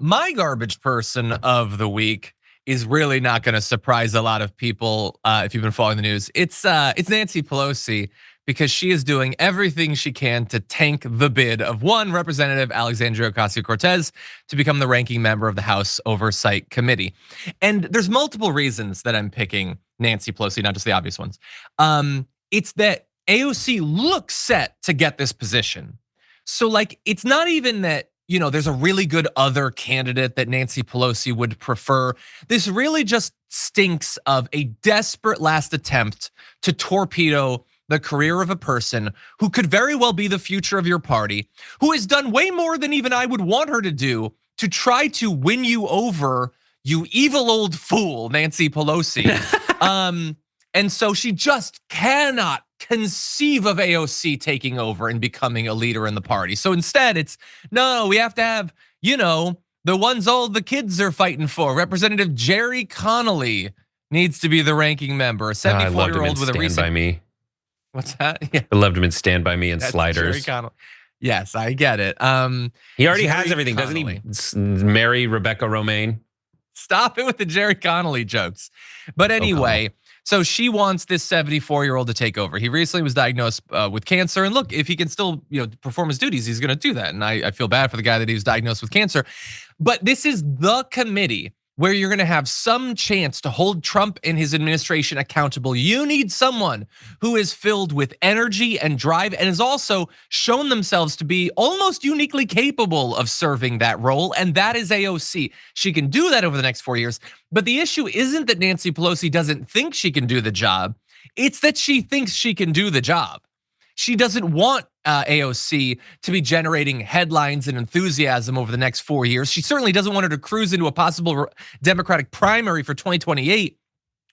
My garbage person of the week is really not going to surprise a lot of people if you've been following the news. It's Nancy Pelosi, because she is doing everything she can to tank the bid of one Representative Alexandria Ocasio-Cortez to become the ranking member of the House Oversight Committee. And there's multiple reasons that I'm picking Nancy Pelosi, not just the obvious ones. It's that AOC looks set to get this position. So like, it's not even that, there's a really good other candidate that Nancy Pelosi would prefer. This really just stinks of a desperate last attempt to torpedo the career of a person who could very well be the future of your party, who has done way more than even I would want her to do to try to win you over, you evil old fool, Nancy Pelosi. And so she just cannot conceive of AOC taking over and becoming a leader in the party. So instead it's, no, we have to have, the ones all the kids are fighting for. Representative Gerry Connolly needs to be the ranking member, a 74-year-old with a recent. Stand By Me. What's that? Yeah. I loved him in Stand By Me and Sliders. Yes, I get it. He already has everything, Connolly. doesn't he? Marry Rebecca Romaine. Stop it with the Gerry Connolly jokes. But anyway, so she wants this 74-year-old to take over. He recently was diagnosed with cancer, and look, if he can still perform his duties, he's going to do that. And I feel bad for the guy that he was diagnosed with cancer. But this is the committee where you're going to have some chance to hold Trump and his administration accountable. You need someone who is filled with energy and drive and has also shown themselves to be almost uniquely capable of serving that role, and that is AOC. She can do that over the next 4 years, but the issue isn't that Nancy Pelosi doesn't think she can do the job, it's that she thinks she can do the job. She doesn't want AOC to be generating headlines and enthusiasm over the next 4 years. She certainly doesn't want her to cruise into a possible Democratic primary for 2028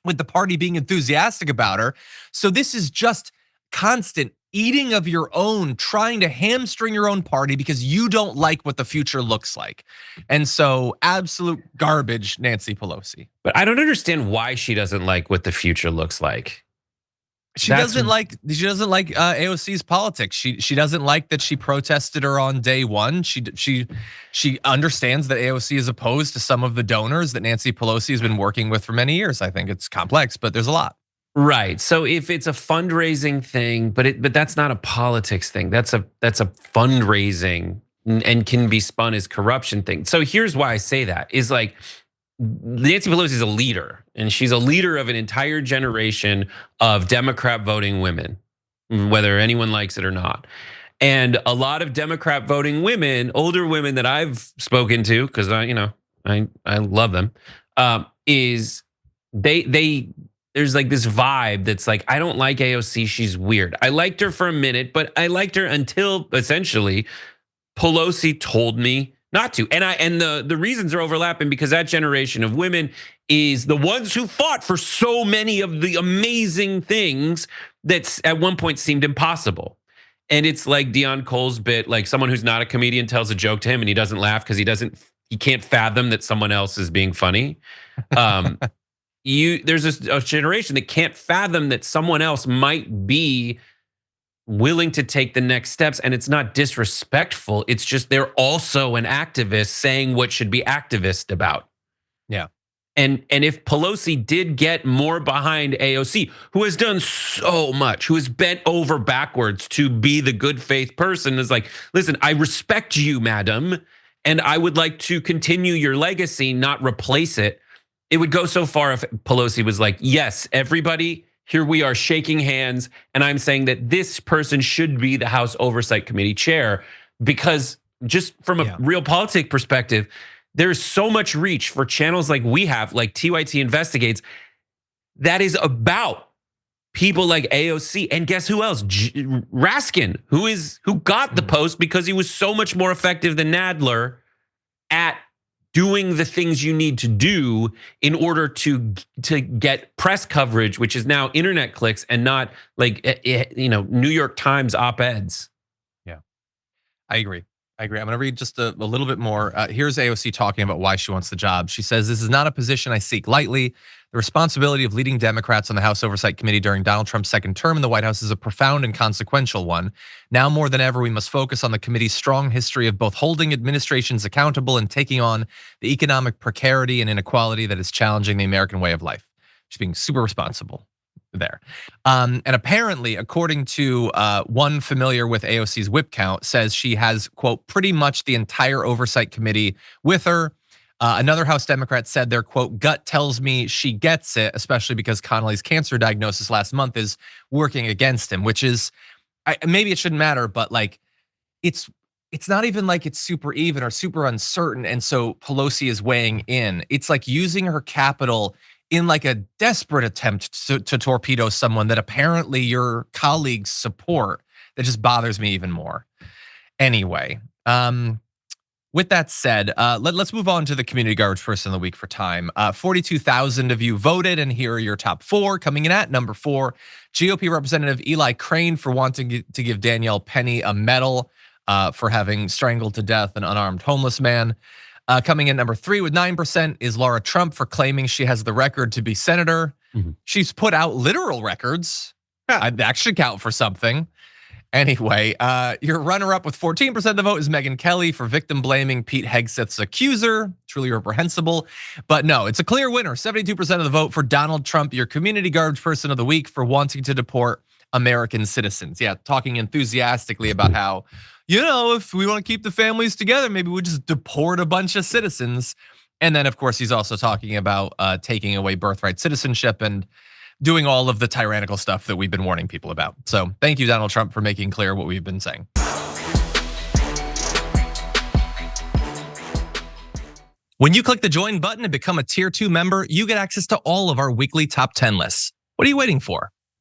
with the party being enthusiastic about her. So this is just constant eating of your own, trying to hamstring your own party because you don't like what the future looks like. And so absolute garbage, Nancy Pelosi. But I don't understand why she doesn't like what the future looks like. She doesn't like AOC's politics. She doesn't like that she protested her on day one. She understands that AOC is opposed to some of the donors that Nancy Pelosi has been working with for many years. I think it's complex, but there's a lot. Right. So if it's a fundraising thing, but that's not a politics thing. That's a fundraising and can be spun as corruption thing. So here's why I say that is like, Nancy Pelosi is a leader, and she's a leader of an entire generation of Democrat voting women, whether anyone likes it or not. And a lot of Democrat voting women, older women that I've spoken to, because I love them, is there's like this vibe that's like, I don't like AOC, she's weird. I liked her for a minute, but I liked her until essentially Pelosi told me not to. And the reasons are overlapping because that generation of women is the ones who fought for so many of the amazing things that at one point seemed impossible. And it's like Dion Cole's bit, like someone who's not a comedian tells a joke to him and he doesn't laugh because he can't fathom that someone else is being funny. There's a generation that can't fathom that someone else might be willing to take the next steps, and it's not disrespectful. It's just they're also an activist saying what should be activist about. Yeah. And if Pelosi did get more behind AOC, who has done so much, who has bent over backwards to be the good faith person, is like, listen, I respect you, madam, and I would like to continue your legacy, not replace it. It would go so far if Pelosi was like, yes, everybody, here we are shaking hands, and I'm saying that this person should be the House Oversight Committee chair, because just from a real politic perspective, there's so much reach for channels like we have, like TYT Investigates, that is about people like AOC. And guess who else? Raskin, who got the post because he was so much more effective than Nadler at doing the things you need to do in order to get press coverage, which is now internet clicks and not like New York Times op-eds. Yeah, I agree. I'm gonna read just a little bit more. Here's AOC talking about why she wants the job. She says, "This is not a position I seek lightly. The responsibility of leading Democrats on the House Oversight Committee during Donald Trump's second term in the White House is a profound and consequential one. Now more than ever, we must focus on the committee's strong history of both holding administrations accountable and taking on the economic precarity and inequality that is challenging the American way of life. She's being super responsible there. And apparently, according to one familiar with AOC's whip count, says she has, quote, pretty much the entire Oversight Committee with her. Another House Democrat said their, quote, gut tells me she gets it, especially because Connolly's cancer diagnosis last month is working against him, which is, maybe it shouldn't matter, but like, it's not even like it's super even or super uncertain. And so Pelosi is weighing in. It's like using her capital in like a desperate attempt to torpedo someone that apparently your colleagues support. That just bothers me even more. Anyway, with that said, let's move on to the community garbage person of the week for time. 42,000 of you voted, and here are your top 4. Coming in at number 4, GOP Representative Eli Crane for wanting to give Danielle Penny a medal for having strangled to death an unarmed homeless man. Coming in number 3 with 9% is Laura Trump for claiming she has the record to be senator. She's put out literal records. That should count for something. Anyway, your runner-up with 14% of the vote is Megyn Kelly for victim blaming Pete Hegseth's accuser. Truly reprehensible. But no, it's a clear winner. 72% of the vote for Donald Trump, your community garbage person of the week, for wanting to deport American citizens. Yeah, talking enthusiastically about how, if we want to keep the families together, maybe we just deport a bunch of citizens. And then, of course, he's also talking about taking away birthright citizenship and doing all of the tyrannical stuff that we've been warning people about. So thank you, Donald Trump, for making clear what we've been saying. When you click the join button and become a tier 2 member, you get access to all of our weekly top 10 lists. What are you waiting for?